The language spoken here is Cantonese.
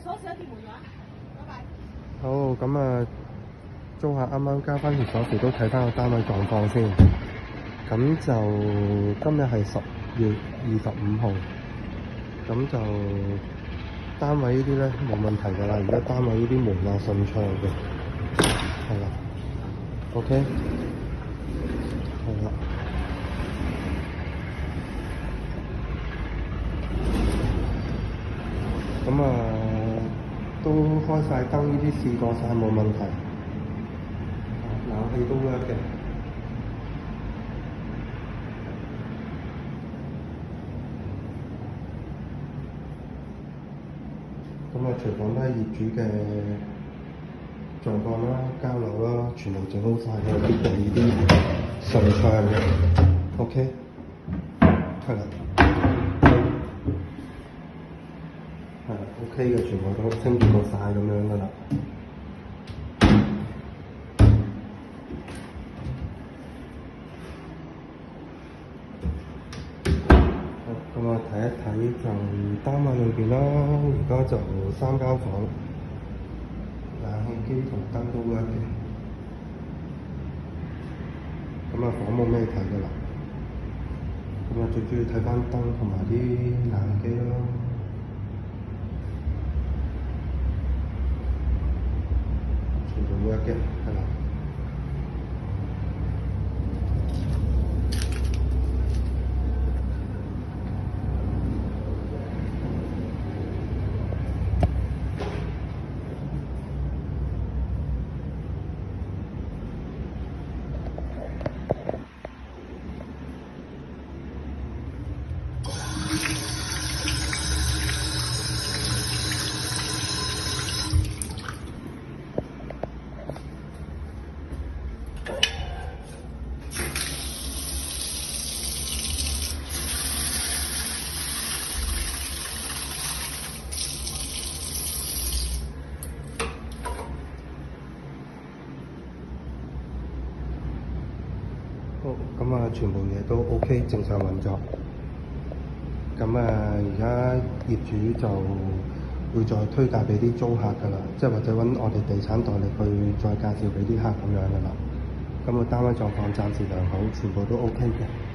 好，咁啊，租客啱啱交翻條鎖匙，都睇翻個單位狀況先。咁就今日係10月25號，咁就單位呢啲咧冇問題㗎啦。而家單位呢啲門啊順暢嘅，係啦。OK，係啦。咁啊，都開晒燈，呢啲試過晒冇問題，冷氣都 work 嘅。咁啊，廚房都係業主嘅狀況啦，交樓啦，全部整好晒嘅，啲地啲順暢嘅。OK， 係啦。係 OK 嘅，全部都清潔過晒咁樣噶啦。好，咁啊睇一睇就單位裏邊啦，而家就3間房，冷氣機同燈都 work 嘅。咁啊房冇咩睇噶啦。咁啊最主要睇翻燈同埋啲冷氣機咯。嘅，係啦。好，咁啊，全部嘢都 OK，正常運作。咁啊，而家業主就會再推介俾啲租客㗎啦，即係或者揾我哋地產代理去再介紹俾啲客咁樣㗎啦。咁啊，單位狀況暫時良好，全部都 OK 嘅。